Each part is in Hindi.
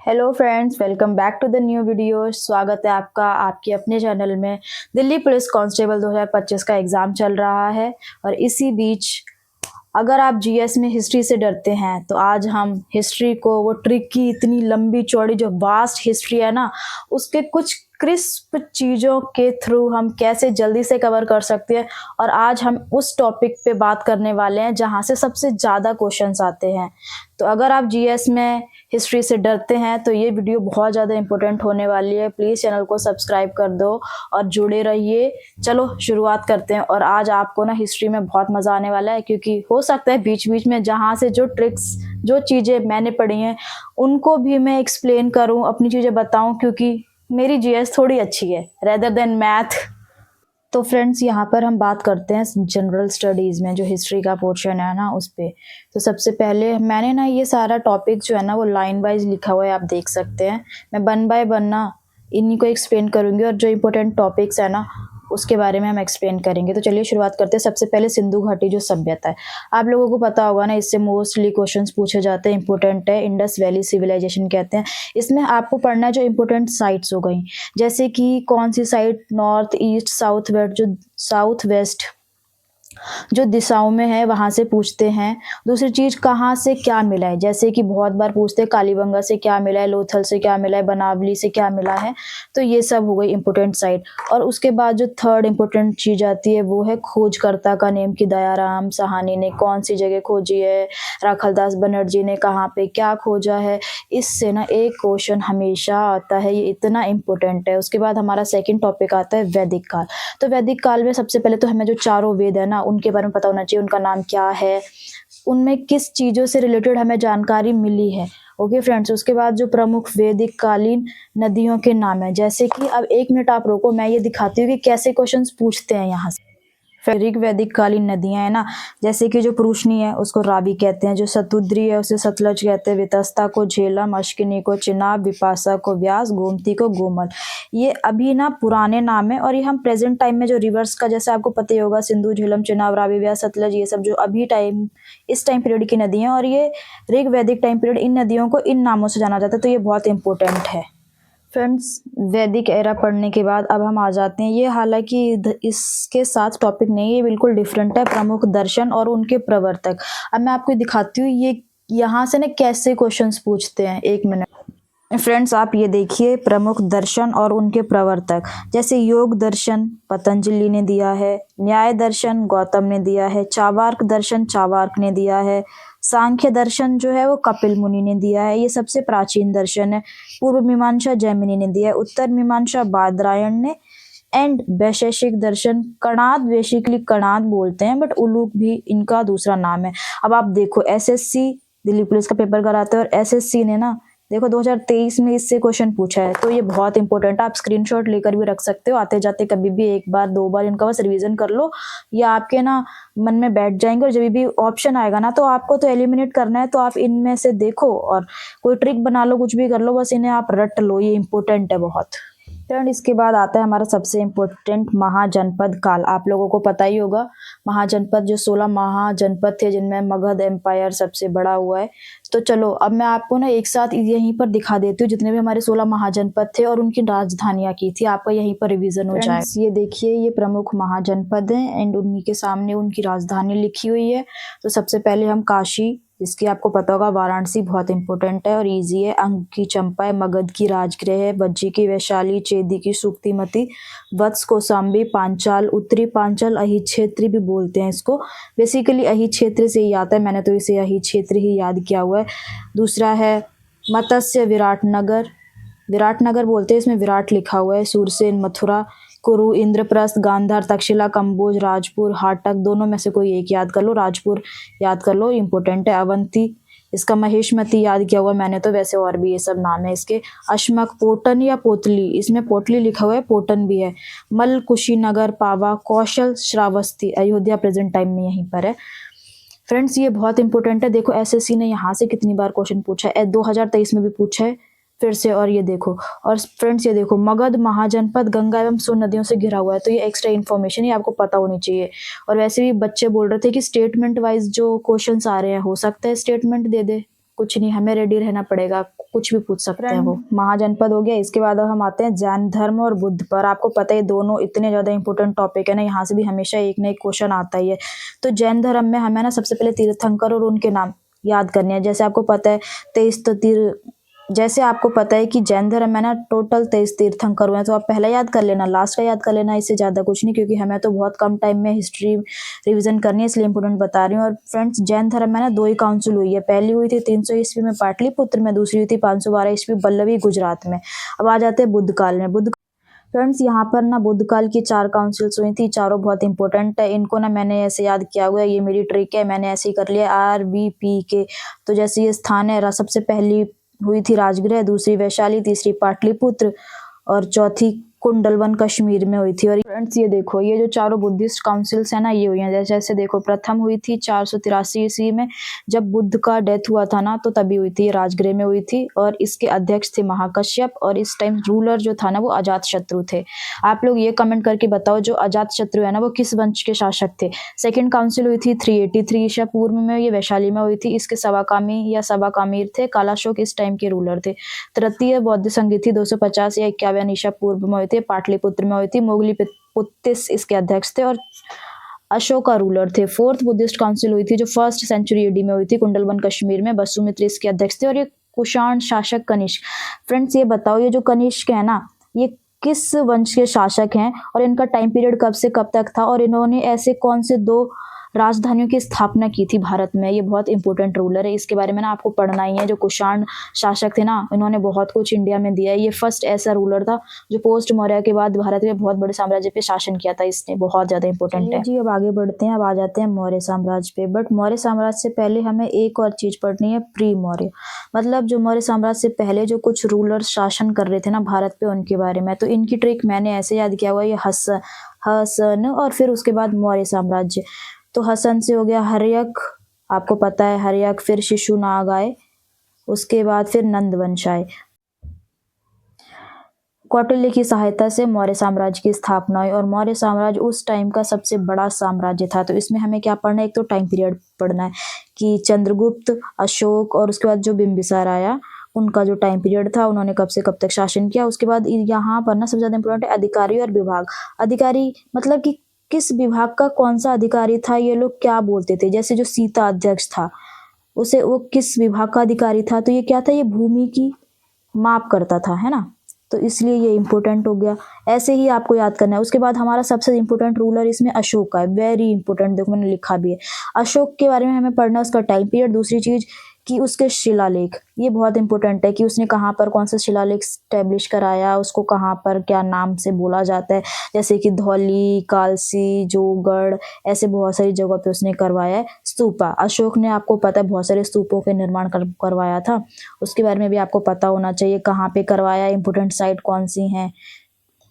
Hello friends, welcome back to the new video. स्वागत है आपका आपके अपने चैनल में। दिल्ली पुलिस कांस्टेबल 2025 का एग्ज़ाम चल रहा है और इसी बीच अगर आप जीएस में हिस्ट्री से डरते हैं तो आज हम हिस्ट्री को, वो ट्रिकी इतनी लंबी चौड़ी जो वास्ट हिस्ट्री है ना, उसके कुछ क्रिस्प चीज़ों के थ्रू हम कैसे जल्दी से कवर कर सकते हैं। और आज हम उस टॉपिक पे बात करने वाले हैं जहाँ से सबसे ज़्यादा क्वेश्चंस आते हैं। तो अगर आप जीएस में हिस्ट्री से डरते हैं तो ये वीडियो बहुत ज़्यादा इंपॉर्टेंट होने वाली है। प्लीज़ चैनल को सब्सक्राइब कर दो और जुड़े रहिए। चलो शुरुआत करते हैं। और आज आपको ना हिस्ट्री में बहुत मज़ा आने वाला है, क्योंकि हो सकता है बीच बीच में जहाँ से जो ट्रिक्स, जो चीज़ें मैंने पढ़ी हैं उनको भी मैं एक्सप्लेन करूँ, अपनी चीज़ें बताऊँ, क्योंकि मेरी जीएस थोड़ी अच्छी है रेदर देन मैथ। तो फ्रेंड्स, यहाँ पर हम बात करते हैं जनरल स्टडीज़ में जो हिस्ट्री का पोर्शन है ना, उस पर। तो सबसे पहले मैंने ना ये सारा टॉपिक जो है ना वो लाइन वाइज लिखा हुआ है, आप देख सकते हैं। मैं वन बाय वन ना इन्हीं को एक्सप्लेन करूँगी और जो इम्पोर्टेंट टॉपिक्स है ना उसके बारे में हम एक्सप्लेन करेंगे। तो चलिए शुरुआत करते हैं। सबसे पहले सिंधु घाटी जो सभ्यता है, आप लोगों को पता होगा ना, इससे मोस्टली क्वेश्चंस पूछे जाते हैं, इंपॉर्टेंट है। इंडस वैली सिविलाइजेशन कहते हैं। इसमें आपको पढ़ना है जो इंपॉर्टेंट साइट्स हो गई, जैसे कि कौन सी side north east south west जो दिशाओं में है वहाँ से पूछते हैं। दूसरी चीज़, कहाँ से क्या मिला है, जैसे कि बहुत बार पूछते हैं कालीबंगा से क्या मिला है, लोथल से क्या मिला है, बनावली से क्या मिला है। तो ये सब हो गई इंपॉर्टेंट साइट। और उसके बाद जो थर्ड इंपॉर्टेंट चीज़ आती है वो है खोजकर्ता का नेम, कि दयाराम साहनी ने कौन सी जगह खोजी है, राखलदास बनर्जी ने कहाँ पे क्या खोजा है। इससे ना एक क्वेश्चन हमेशा आता है, ये इतना इम्पोर्टेंट है। उसके बाद हमारा सेकेंड टॉपिक आता है वैदिक काल। तो वैदिक काल में सबसे पहले तो हमें जो चारों वेद है ना उनके बारे में पता होना चाहिए, उनका नाम क्या है, उनमें किस चीज़ों से रिलेटेड हमें जानकारी मिली है। ओके फ्रेंड्स, उसके बाद जो प्रमुख वैदिक कालीन नदियों के नाम है, जैसे कि अब एक मिनट आप रोको, मैं ये दिखाती हूँ कि कैसे क्वेश्चंस पूछते हैं यहाँ से। ऋग वैदिक कालीन नदियां है ना, जैसे कि जो पुरुषनी है उसको रावी कहते हैं, जो सतुद्री है उसे सतलज कहते हैं, वितस्ता को झेलम, अश्किनी को चिनाब, विपाशा को व्यास, गोमती को गोमल। ये अभी ना पुराने नाम है और ये हम प्रेजेंट टाइम में जो रिवर्स का, जैसे आपको पता ही होगा, सिंधु, झेलम, चिनाब, रावी, व्यास, सतलज, ये सब जो अभी टाइम, इस टाइम पीरियड की नदियां, और ये ऋग वैदिक टाइम पीरियड, इन नदियों को इन नामों से जाना जाता है। तो ये बहुत इंपॉर्टेंट है फ्रेंड्स। वैदिक एरा पढ़ने के बाद अब हम आ जाते हैं, ये हालांकि इसके साथ टॉपिक नहीं है, ये बिल्कुल डिफरेंट है, प्रमुख दर्शन और उनके प्रवर्तक। अब मैं आपको दिखाती हूँ ये यहाँ से ना कैसे क्वेश्चंस पूछते हैं। एक मिनट फ्रेंड्स, आप ये देखिए, प्रमुख दर्शन और उनके प्रवर्तक, जैसे योग दर्शन पतंजलि ने दिया है, न्याय दर्शन गौतम ने दिया है, चावार्क दर्शन चावार्क ने दिया है, सांख्य दर्शन जो है वो कपिल मुनि ने दिया है, ये सबसे प्राचीन दर्शन है। पूर्व मीमांसा जैमिनी ने दिया है, उत्तर मीमांसा बादरायण ने, एंड वैशेषिक दर्शन कणाद, बेसिकली कणाद बोलते हैं बट उलूक भी इनका दूसरा नाम है। अब आप देखो, एसएससी दिल्ली पुलिस का पेपर कराते हैं और एसएससी ने ना देखो 2023 में इससे क्वेश्चन पूछा है। तो ये बहुत इंपॉर्टेंट है, आप स्क्रीनशॉट लेकर भी रख सकते हो, आते जाते कभी भी एक बार दो बार इनका बस रिवीजन कर लो, ये आपके ना मन में बैठ जाएंगे। और जब भी ऑप्शन आएगा ना तो आपको तो एलिमिनेट करना है, तो आप इनमें से देखो और कोई ट्रिक बना लो, कुछ भी कर लो, बस इन्हें आप रट लो, ये इंपॉर्टेंट है बहुत। फ्रेंड, इसके बाद आता है हमारा सबसे इम्पोर्टेंट महाजनपद काल। आप लोगों को पता ही होगा, महाजनपद जो 16 महाजनपद थे जिनमें मगध एम्पायर सबसे बड़ा हुआ है। तो चलो अब मैं आपको ना एक साथ यहीं पर दिखा देती हूँ जितने भी हमारे 16 महाजनपद थे और उनकी राजधानियाँ की थी, आपका यहीं पर रिवीजन हो जाए। ये देखिए, ये प्रमुख महाजनपद हैं एंड उन्हीं के सामने उनकी राजधानी लिखी हुई है। तो सबसे पहले हम काशी, जिसकी आपको पता होगा, वाराणसी बहुत इंपॉर्टेंट है और इजी है, अंग की चंपा है, मगध की राजगृह है, बज्जी की वैशाली, चेदी की सुक्तिमती, वत्स कौशाम्बी, पांचाल, उत्तरी पांचाल, अहि क्षेत्र भी बोलते हैं इसको। बेसिकली अहि क्षेत्र से ही आता है, मैंने तो इसे अहि क्षेत्र ही याद किया हुआ है। दूसरा है मत्स्य विराटनगर, विराटनगर बोलते हैं, इसमें विराट लिखा हुआ है। सूरसेन, मथुरा, कुरु, इंद्रप्रस्थ, गांधार, तक्षशिला, कंबोज, राजपुर, हाटक, दोनों में से कोई एक याद कर लो, राजपुर याद कर लो, इंपॉर्टेंट है। अवंती, इसका महेशमती याद किया हुआ मैंने तो, वैसे और भी ये सब नाम है इसके। अश्मक, पोटन या पोतली, इसमें पोटली लिखा हुआ है, पोटन भी है। मल, कुशीनगर, पावा, कौशल, श्रावस्ती, अयोध्या प्रेजेंट टाइम में यहीं पर है। फ्रेंड्स, ये बहुत इंपॉर्टेंट है, देखो एसएससी ने यहाँ से कितनी बार क्वेश्चन पूछा है, 2023 में भी पूछा है फिर से। और ये देखो, और फ्रेंड्स ये देखो, मगध महाजनपद गंगा एवं सोन नदियों से घिरा हुआ है। तो ये एक्स्ट्रा इन्फॉर्मेशन ही आपको पता होनी चाहिए। और वैसे भी बच्चे बोल रहे थे कि स्टेटमेंट वाइज जो क्वेश्चंस आ रहे हैं, हो सकता है स्टेटमेंट दे दे, कुछ नहीं, हमें रेडी रहना पड़ेगा, कुछ भी पूछ सकते हैं वो। महाजनपद हो गया। इसके बाद हम आते हैं जैन धर्म और बुद्ध पर। आपको पता है दोनों इतने ज़्यादा इंपॉर्टेंट टॉपिक है ना, यहाँ से भी हमेशा एक ना एक क्वेश्चन आता ही है। तो जैन धर्म में हमें ना सबसे पहले तीर्थंकर और उनके नाम याद करने हैं। जैसे आपको पता है 23 जैसे आपको पता है कि जैन धर्म में ना टोटल 23 तीर्थंकर हुए हैं, तो आप पहला याद कर लेना, लास्ट का याद कर लेना, इससे ज़्यादा कुछ नहीं, क्योंकि हमें तो बहुत कम टाइम में हिस्ट्री रिवीजन करनी है, इसलिए इंपॉर्टेंट बता रही हूँ। और फ्रेंड्स, जैन धर्म में ना 2 ही काउंसिल हुई है। पहली हुई थी 300 ईस्वी में पाटलिपुत्र में, दूसरी हुई थी 512 ईस्वी बल्लभी गुजरात में। अब आ जाते हैं बुद्ध काल में। फ्रेंड्स, यहाँ पर ना बुद्ध काल की 4 काउंसिल्स हुई थी, चारों बहुत इंपॉर्टेंट है। इनको ना मैंने ऐसे याद किया हुआ है, ये मेरी ट्रिक है, मैंने ऐसे ही कर लिया RVP के। तो जैसे ये स्थान है, सबसे पहली हुई थी राजगृह, दूसरी वैशाली, तीसरी पाटलिपुत्र और चौथी कुंडलवन कश्मीर में हुई थी। और फ्रेंड्स ये देखो, ये जो चारों बुद्धिस्ट काउंसिल्स है ना, ये हुई हैं। जैसे देखो, प्रथम हुई थी 483 ईस्वी में, जब बुद्ध का डेथ हुआ था ना, तो तभी हुई थी, राजगृह में हुई थी। और इसके अध्यक्ष थे महाकश्यप, और इस टाइम रूलर जो था ना वो अजातशत्रु थे। आप लोग ये कमेंट करके बताओ, जो अजातशत्रु है ना वो किस वंश के शासक थे। सेकेंड काउंसिल हुई थी 383 ईसा पूर्व में, ये वैशाली में हुई थी। इसके सवाकामी या सवाकामीर थे, कालाशोक इस टाइम के रूलर थे। तृतीय बौद्ध संधि थी 250 या 51 ईसा पूर्व में हुई थी, पाटलिपुत्र में हुई थी। मोगली पुत्तिस इसके अध्यक्ष थे और अशोका रूलर थे। फोर्थ बुद्धिस्ट काउंसिल हुई थी जो 1st सेंचुरी AD में हुई थी, कुंडलवन कश्मीर में, बसुमित्र इसके अध्यक्ष थे। और ये कुषाण शासक कनिष्क। फ्रेंड्स ये बताओ, ये जो कनिष्क है ना, ये किस वंश के शासक हैं और इनका टाइम पीरियड कब से कब तक था, और इन्होंने ऐसे कौन से 2 राजधानियों की स्थापना की थी भारत में। ये बहुत इंपॉर्टेंट रूलर है, इसके बारे में ना आपको पढ़ना ही है। जो कुषाण शासक थे ना, इन्होंने बहुत कुछ इंडिया में दिया है। ये फर्स्ट ऐसा रूलर था जो पोस्ट मौर्य के बाद भारत में बहुत बड़े साम्राज्य पे शासन किया था, इसने बहुत ज्यादा इंपॉर्टेंट है जी। अब आगे बढ़ते हैं, अब आ जाते हैं मौर्य साम्राज्य पे। बट मौर्य साम्राज्य से पहले हमें एक और चीज पढ़नी है, प्री मौर्य। मतलब जो मौर्य साम्राज्य से पहले जो कुछ रूलर शासन कर रहे थे ना भारत पे, उनके बारे में। तो इनकी ट्रिक मैंने ऐसे याद किया हुआ, ये हसन और फिर उसके बाद मौर्य साम्राज्य। तो हसन से हो गया हर्यक, आपको पता है हर्यक, फिर शिशुनाग आए, उसके बाद फिर नंदवंश आए। कौटिल्य की सहायता से मौर्य साम्राज्य की स्थापना हुई, और मौर्य साम्राज्य उस टाइम का सबसे बड़ा साम्राज्य था। तो इसमें हमें क्या पढ़ना है, एक तो टाइम पीरियड पढ़ना है कि चंद्रगुप्त, अशोक और उसके बाद जो बिंबिसार आया, उनका जो टाइम पीरियड था, उन्होंने कब से कब तक शासन किया। उसके बाद यहाँ पर ना सबसे ज्यादा इंपॉर्टेंट है अधिकारी और विभाग। अधिकारी मतलब कि किस विभाग का कौन सा अधिकारी था, ये लोग क्या बोलते थे। जैसे जो सीता अध्यक्ष था, उसे वो किस विभाग का अधिकारी था, तो ये क्या था, ये भूमि की माप करता था, है ना। तो इसलिए ये इंपॉर्टेंट हो गया, ऐसे ही आपको याद करना है। उसके बाद हमारा सबसे इंपॉर्टेंट रूलर इसमें अशोक का है, वेरी इंपॉर्टेंट, देखो मैंने लिखा भी है। अशोक के बारे में हमें पढ़ना है, उसका टाइम पीरियड। दूसरी चीज कि उसके शिलालेख, ये बहुत इंपॉर्टेंट है कि उसने कहाँ पर कौन सा शिलालेख स्टैब्लिश कराया, उसको कहाँ पर क्या नाम से बोला जाता है। जैसे कि धौली, कालसी, जोगढ़, ऐसे बहुत सारी जगह पे उसने करवाया है स्तूपा। अशोक ने, आपको पता है, बहुत सारे स्तूपों के निर्माण करवाया था, उसके बारे में भी आपको पता होना चाहिए, कहाँ पे करवाया, इंपॉर्टेंट साइट कौन सी हैं।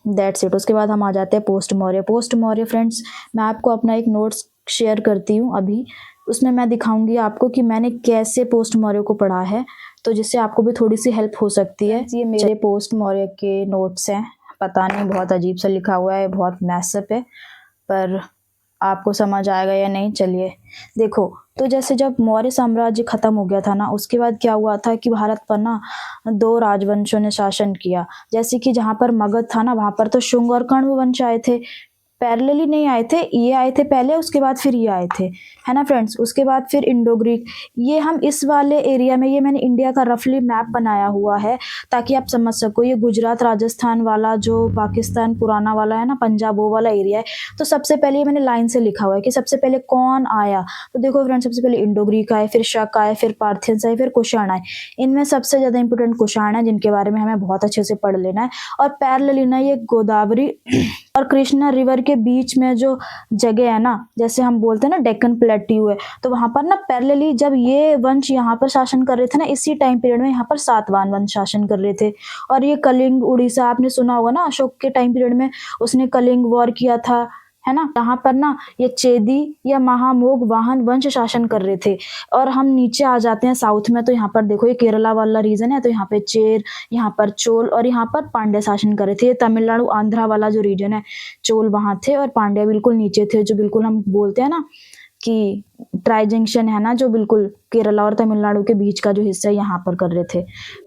That's it. उसके बाद हम आ जाते हैं post Maurya. Post Maurya friends, मैं आपको अपना एक नोट्स शेयर करती हूँ अभी, उसमें मैं दिखाऊंगी आपको कि मैंने कैसे पोस्ट मौर्य को पढ़ा है, तो जिससे आपको भी थोड़ी सी हेल्प हो सकती है। ये मेरे पोस्ट मौर्य के नोट्स हैं, पता नहीं बहुत अजीब सा लिखा हुआ है, बहुत मैसअप है, पर आपको समझ आएगा या नहीं, चलिए देखो। तो जैसे जब मौर्य साम्राज्य खत्म हो गया था ना, उसके बाद क्या हुआ था कि भारत पर ना 2 राजवंशों ने शासन किया। जैसे कि जहाँ पर मगध था ना, वहाँ पर तो शुंग और कण्व वंश आए थे, पैरेलली नहीं आए थे, ये आए थे पहले, उसके बाद फिर ये आए थे, है ना फ्रेंड्स। उसके बाद फिर इंडो ग्रीक। ये हम इस वाले एरिया में, ये मैंने इंडिया का रफली मैप बनाया हुआ है ताकि आप समझ सको। ये गुजरात राजस्थान वाला जो पाकिस्तान पुराना वाला है ना, पंजाब, वो वाला एरिया है। तो सबसे पहले ये मैंने लाइन से लिखा हुआ है कि सबसे पहले कौन आया। तो देखो फ्रेंड्स, सबसे पहले इंडो ग्रीक आए, फिर शक आए, फिर पार्थियंस आए, फिर कुषाण आए। इनमें सबसे ज्यादा इंपॉर्टेंट कुषाण है, जिनके बारे में हमें बहुत अच्छे से पढ़ लेना है। और पैरेलली ना ये गोदावरी और कृष्णा रिवर के बीच में जो जगह है ना, जैसे हम बोलते हैं ना डेक्कन प्लेट्यू है, तो वहां पर ना पैरेलली जब ये वंश यहाँ पर शासन कर रहे थे ना, इसी टाइम पीरियड में यहाँ पर सातवाहन वंश शासन कर रहे थे। और ये कलिंग, उड़ीसा, आपने सुना होगा ना, अशोक के टाइम पीरियड में उसने कलिंग वॉर किया था, है ना। यहाँ पर ना ये चेदी या महामोग वाहन वंश शासन कर रहे थे। और हम नीचे आ जाते हैं साउथ में, तो यहाँ पर देखो ये केरला वाला रीजन है, तो यहाँ पे चेर, यहाँ पर चोल और यहाँ पर पांड्या शासन कर रहे थे। तमिलनाडु आंध्रा वाला जो रीजन है, चोल वहां थे और पांड्या बिल्कुल नीचे थे, जो बिल्कुल हम बोलते हैं ना कि ट्राई जंक्शन है ना, जो बिल्कुल केरला और तमिलनाडु के बीच का जो हिस्सा है, यहाँ पर कर रहे थे।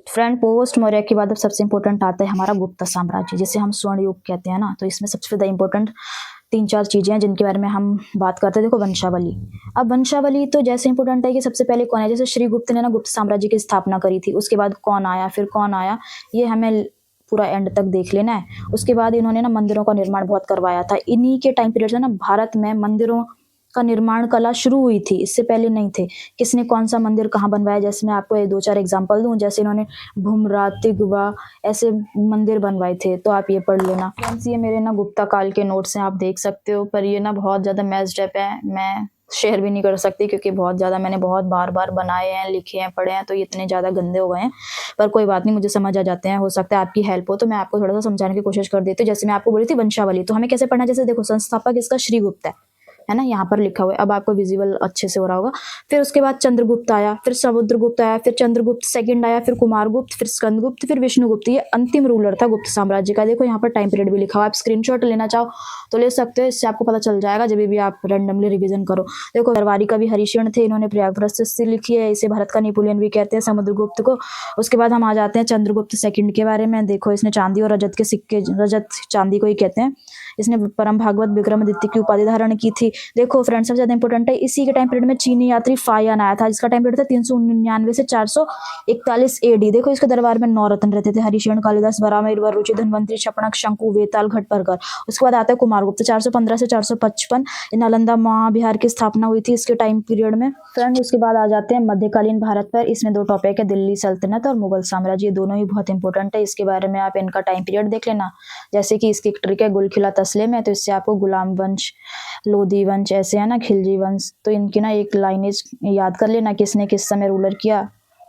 फ्रेंड, पोस्ट मौर्य के बाद अब सबसे इंपॉर्टेंट आता है हमारा गुप्ता साम्राज्य, जिसे हम स्वर्ण युग कहते हैं ना। तो इसमें सबसे ज़्यादा इंपॉर्टेंट 3-4 चीज़ें हैं जिनके बारे में हम बात करते हैं। देखो, वंशावली। अब वंशावली तो जैसे इंपॉर्टेंट है कि सबसे पहले कौन है, जैसे श्रीगुप्त ने ना गुप्त साम्राज्य की स्थापना करी थी, उसके बाद कौन आया, फिर कौन आया, ये हमें पूरा एंड तक देख लेना है। उसके बाद इन्होंने ना मंदिरों का निर्माण बहुत करवाया था। इन्हीं के टाइम पीरियड से ना भारत में मंदिरों का निर्माण कला शुरू हुई थी, इससे पहले नहीं थे। किसने कौन सा मंदिर कहाँ बनवाया, जैसे मैं आपको 2-4 एग्जांपल दूं, जैसे इन्होंने भूमरा, तिगवा ऐसे मंदिर बनवाए थे, तो आप ये पढ़ लेना। फ्रेंड्स, ये मेरे ना गुप्ता काल के नोट्स हैं, आप देख सकते हो, पर ये ना बहुत ज़्यादा मैच्ड अप है, मैं शेयर भी नहीं कर सकती क्योंकि बहुत ज़्यादा मैंने बहुत बार बार बनाए हैं, लिखे हैं, पढ़े हैं, तो ये इतने ज़्यादा गंदे हो गए हैं। पर कोई बात नहीं, मुझे समझ आ जाते हैं। हो सकता है आपकी हेल्प हो तो मैं आपको थोड़ा सा समझाने की कोशिश कर देती हूँ। जैसे मैं आपको बोली थी वंशावली, तो हमें कैसे पढ़ना है, जैसे देखो, संस्थापक इसका श्रीगुप्त है ना, यहाँ पर लिखा हुआ है, अब आपको विजिबल अच्छे से हो रहा होगा। फिर उसके बाद चंद्रगुप्त आया, फिर समुद्रगुप्त आया, फिर चंद्रगुप्त सेकंड आया, फिर कुमारगुप्त, फिर स्कंदगुप्त, फिर विष्णुगुप्त। ये अंतिम रूलर था गुप्त साम्राज्य का। देखो, यहाँ पर टाइम पीरियड भी लिखा हुआ है, आप स्क्रीनशॉट लेना चाहो तो ले सकते हो, इससे आपको पता चल जाएगा जब भी आप रैंडमली रिवीजन करो। देखो, गरवारी कवि हरिशरण थे, इन्होंने प्रयागप्रस्थ लिखी है, इसे भारत का नेपोलियन भी कहते हैं समुद्रगुप्त को। उसके बाद हम आ जाते हैं चंद्रगुप्त सेकंड के बारे में। देखो, इसने चांदी और रजत के सिक्के, रजत चांदी को ही कहते हैं, इसने परम भागवत विक्रमादित्य की उपाधि धारण की थी। देखो फ्रेंड्स, सबसे ज्यादा इंपॉर्टेंट है, इसी के टाइम पीरियड में चीनी यात्री फायान आया था, जिसका टाइम पीरियड था 399 से 441 एडी। देखो, इसके दरबार में 9 रत्न रहते थे, हरिशरण, कालिदास, वरामिर, वरुचि, धन्वंतरी, शपणक, शंकु, वेताल, घटपरकर। उसके बाद आता है कुमारगुप्त, 415 से 455। नालंदा महाविहार की स्थापना हुई थी इसके टाइम पीरियड में। फ्रेंड, उसके बाद आ जाते हैं मध्यकालीन भारत पर। इसमें 2 टॉपिक है, दिल्ली सल्तनत और मुगल साम्राज्य, ये दोनों ही बहुत इंपॉर्टेंट है। इसके बारे में आप इनका टाइम पीरियड देख लेना। जैसे कि इसकी एक ट्रिक है, गुलखिला तस्लीम है, तो इससे आपको गुलाम वंश, लोधी वंश ऐसे है ना, खिलजी वंश, तो इनकी ना एक लाइनेज याद कर लेना, किसने किस समय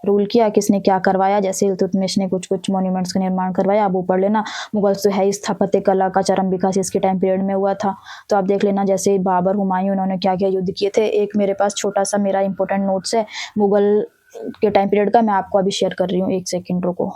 रूल किया, किसने क्या करवाया। जैसे इल्तुतमिश ने कुछ कुछ मॉन्यूमेंट्स का निर्माण करवाया, आप वो पढ़ लेना। मुगल तो है, स्थापत्य कला का चरम विकास इसके टाइम पीरियड में हुआ था, तो आप देख लेना। जैसे बाबर, हुमायूं, उन्होंने क्या क्या युद्ध किए थे। एक मेरे पास छोटा सा मेरा इंपॉर्टेंट नोट्स है मुगल के टाइम पीरियड का, मैं आपको अभी शेयर कर रही हूँ, 1 सेकेंड रुको।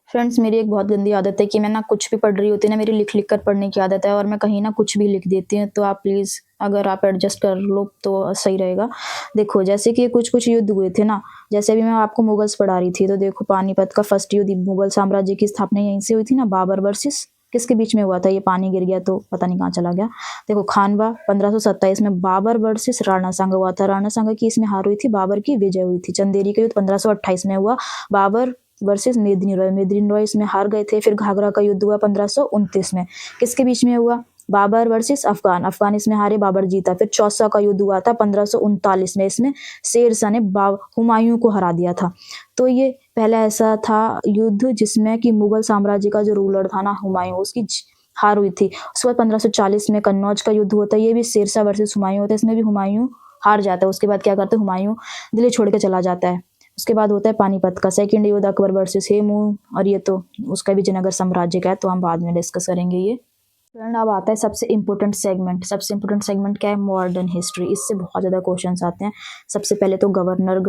फ्रेंड्स, मेरी एक बहुत गंदी आदत है कि मैं ना कुछ भी पढ़ रही होती है ना, मेरी लिख लिख कर पढ़ने की आदत है, और मैं कहीं ना कुछ भी लिख देती हूँ, तो आप प्लीज़ अगर आप एडजस्ट कर लो तो सही रहेगा। देखो, जैसे कि कुछ कुछ युद्ध हुए थे ना, जैसे अभी मैं आपको मुगल्स पढ़ा रही थी, तो देखो, पानीपत का फर्स्ट युद्ध, मुगल साम्राज्य की स्थापना यहीं से हुई थी ना। बाबर वर्सेस किसके बीच में हुआ था, ये पानी गिर गया तो पता नहीं कहाँ चला गया। देखो, खानवा 1527 में बाबर वर्सेस राणा सांगा हुआ था, राणा सांगा की इसमें हार हुई थी, बाबर की विजय हुई थी। चंदेरी का युद्ध 1528 में हुआ, बाबर वर्सेस मेदिनी रॉय इसमें हार गए थे। फिर घाघरा का युद्ध हुआ 1529 में, किसके बीच में हुआ, बाबर वर्सेस अफगान इसमें हारे, बाबर जीता। फिर चौसा का युद्ध हुआ था 1539 में, इसमें शेरशाह ने हुमायूं को हरा दिया था। तो ये पहला ऐसा था युद्ध जिसमें कि मुगल साम्राज्य का जो रूलर था ना, हुमायूं, उसकी हार हुई थी। उसके बाद 1540 में कन्नौज का युद्ध होता है, ये भी शेरशाह वर्सेस हुमायूं होता है, इसमें भी हुमायूं हार जाता है। उसके बाद क्या करते हैं, हुमायूं दिल्ली छोड़ के चला जाता है। उसके बाद होता है पानीपत का सेकंड युद्ध, अकबर वर्सेस हेमू, और ये तो उसका विजयनगर साम्राज्य का है, तो हम बाद में डिस्कस करेंगे ये। फ्रेंड, अब आता है सबसे इंपॉर्टेंट सेगमेंट क्या है, मॉडर्न हिस्ट्री। इससे बहुत ज़्यादा क्वेश्चंस आते हैं। सबसे पहले तो गवर्नर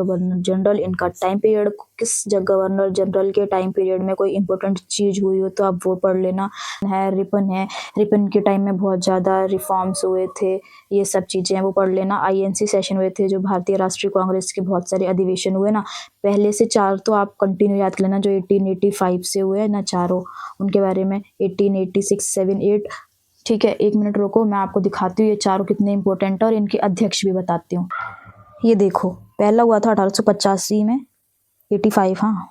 जनरल, इनका टाइम पीरियड, किस गवर्नर जनरल के टाइम पीरियड में कोई इंपॉर्टेंट चीज़ हुई हो तो आप वो पढ़ लेना है। रिपन के टाइम में बहुत ज़्यादा रिफॉर्म्स हुए थे, ये सब चीज़ें वो पढ़ लेना। INC सेशन हुए थे, जो भारतीय राष्ट्रीय कांग्रेस के बहुत सारे अधिवेशन हुए ना, पहले से 4 तो आप कंटिन्यू याद कर लेना, जो 1885 से हुए ना चारों, उनके बारे में 1886, 7, 8। ठीक है, 1 मिनट रुको, मैं आपको दिखाती हूँ ये चारों कितने इंपॉर्टेंट है और इनके अध्यक्ष भी बताती हूँ। ये देखो, पहला हुआ था 1885 में, 85, हाँ,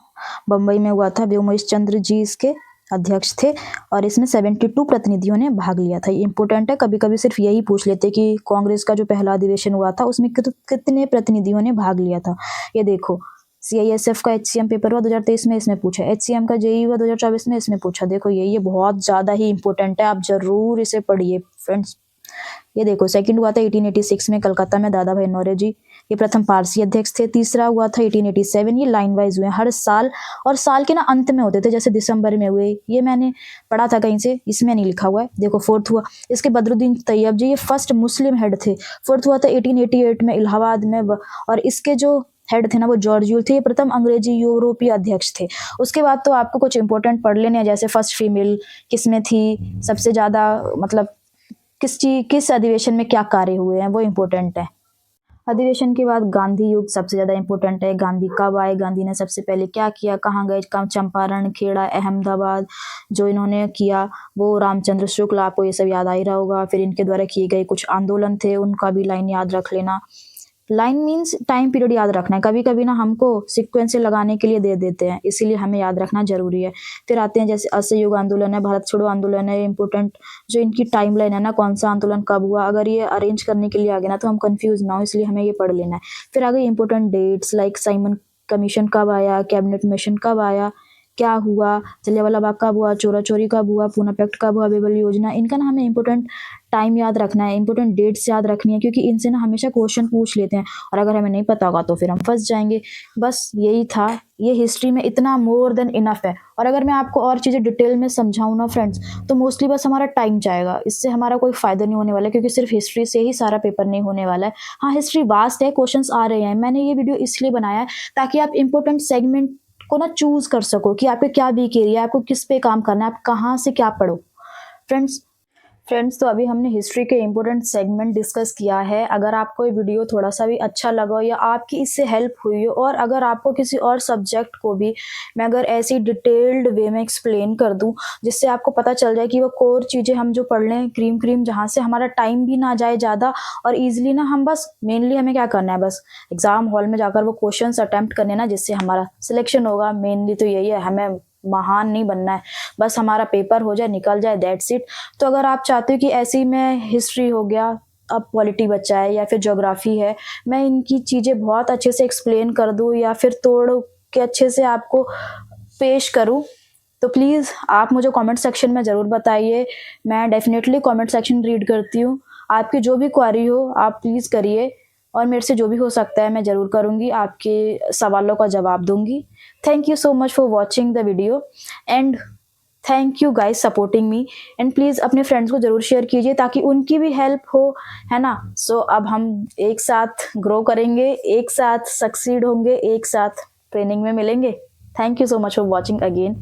बम्बई में हुआ था, व्योमेश चंद्र जी इसके अध्यक्ष थे, और इसमें 72 प्रतिनिधियों ने भाग लिया था। ये इंपॉर्टेंट है, कभी कभी सिर्फ यही पूछ लेते कि कांग्रेस का जो पहला अधिवेशन हुआ था उसमें कितने प्रतिनिधियों ने भाग लिया था। ये देखो, CISF का HCM पेपर हुआ 2023 में, इसमें पूछा। HCM का JEE हुआ 2024 में, इसमें पूछा। देखो, ये बहुत ज़्यादा ही इंपॉर्टेंट है, आप जरूर इसे पढ़िए फ्रेंड्स। ये देखो, सेकंड हुआ था 1886 में कलकत्ता में, दादा भाई नौरोजी, ये प्रथम पारसी अध्यक्ष थे। तीसरा हुआ था 1887, ये लाइन वाइज हुए हर साल, और साल के ना अंत में होते थे, जैसे दिसंबर में हुए, ये मैंने पढ़ा था कहीं से, इसमें नहीं लिखा हुआ है। देखो, फोर्थ हुआ इसके बदरुद्दीन तैयब जी, ये फर्स्ट मुस्लिम हेड थे। फोर्थ हुआ था 1888 में इलाहाबाद में, और इसके जो हेड थे ना वो जॉर्ज यूल थे, ये प्रथम अंग्रेजी यूरोपीय अध्यक्ष थे। उसके बाद तो आपको कुछ इंपॉर्टेंट पढ़ लेने हैं, जैसे फर्स्ट फीमेल किसमें थी, सबसे ज़्यादा मतलब किस अधिवेशन में क्या कार्य हुए हैं, वो इंपॉर्टेंट है। अधिवेशन के बाद गांधी युग सबसे ज़्यादा इम्पोर्टेंट है। गांधी कब आए, गांधी ने सबसे पहले क्या किया, कहाँ गए, कहाँ, चंपारण, खेड़ा, अहमदाबाद जो इन्होंने किया, वो रामचंद्र शुक्ल, आपको ये सब याद आ ही रहा होगा। फिर इनके द्वारा किए गए कुछ आंदोलन थे, उनका भी लाइन याद रख लेना। लाइन मीन्स टाइम पीरियड याद रखना है। कभी कभी ना हमको सीक्वेंस से लगाने के लिए दे देते हैं, इसीलिए हमें याद रखना जरूरी है। फिर आते हैं जैसे असहयोग आंदोलन है, भारत छोड़ो आंदोलन है, इम्पोर्टेंट जो इनकी टाइम लाइन है ना, कौन सा आंदोलन कब हुआ, अगर ये अरेंज करने के लिए आ गया ना तो हम कंफ्यूज ना हो, इसलिए हमें ये पढ़ लेना है। फिर आ गई important dates like Simon Commission कब आया, कैबिनेट मिशन कब आया, क्या हुआ, जलियांवाला बाग कब हुआ, चोरा चोरी कब हुआ, पूना पैक्ट कब हुआ, बेबल योजना, इनका ना हमें इंपॉर्टेंट टाइम याद रखना है, इंपॉर्टेंट डेट्स याद रखनी है, क्योंकि इनसे ना हमेशा क्वेश्चन पूछ लेते हैं और अगर हमें नहीं पता होगा तो फिर हम फंस जाएंगे। बस यही था, ये हिस्ट्री में इतना मोर देन इनफ है। और अगर मैं आपको और चीज़ें डिटेल में समझाऊँ ना फ्रेंड्स, तो मोस्टली बस हमारा टाइम जाएगा, इससे हमारा कोई फ़ायदा नहीं होने वाला है, क्योंकि सिर्फ हिस्ट्री से ही सारा पेपर नहीं होने वाला है। हाँ, हिस्ट्री वास्ट है, क्वेश्चंस आ रहे हैं। मैंने ये वीडियो इसलिए बनाया है ताकि आप इंपॉर्टेंट सेगमेंट को ना चूज कर सको कि आपके क्या वीक एरिया है, आपको किस पे काम करना है, आप कहाँ से क्या पढ़ो। फ्रेंड्स तो अभी हमने हिस्ट्री के इम्पोर्टेंट सेगमेंट डिस्कस किया है। अगर आपको ये वीडियो थोड़ा सा भी अच्छा लगा हो या आपकी इससे हेल्प हुई हो, और अगर आपको किसी और सब्जेक्ट को भी मैं अगर ऐसी डिटेल्ड वे में एक्सप्लेन कर दूं जिससे आपको पता चल जाए कि वो कोर चीज़ें हम जो पढ़ लें क्रीम जहाँ से हमारा टाइम भी ना जाए ज़्यादा, और ईजिली ना हम बस मेनली हमें क्या करना है, बस एग्ज़ाम हॉल में जाकर वो क्वेश्चन अटैम्प्ट करने ना, जिससे हमारा सिलेक्शन होगा। मेनली तो यही है, हमें महान नहीं बनना है, बस हमारा पेपर हो जाए, निकल जाए, दैट्स इट। तो अगर आप चाहते हो कि ऐसी में हिस्ट्री हो गया, अब पॉलिटी बचा है या फिर ज्योग्राफी है, मैं इनकी चीज़ें बहुत अच्छे से एक्सप्लेन कर दूँ या फिर तोड़ के अच्छे से आपको पेश करूँ, तो प्लीज़ आप मुझे कमेंट सेक्शन में ज़रूर बताइए। मैं डेफिनेटली कमेंट सेक्शन रीड करती हूँ। आपकी जो भी क्वेरी हो आप प्लीज़ करिए, और मेरे से जो भी हो सकता है मैं ज़रूर करूँगी, आपके सवालों का जवाब दूँगी। Thank you so much for watching the video and thank you guys supporting me, and please अपने फ्रेंड्स को ज़रूर शेयर कीजिए ताकि उनकी भी हेल्प हो, है ना। सो अब हम एक साथ ग्रो करेंगे, एक साथ सक्सीड होंगे, एक साथ ट्रेनिंग में मिलेंगे। Thank you so much for watching again.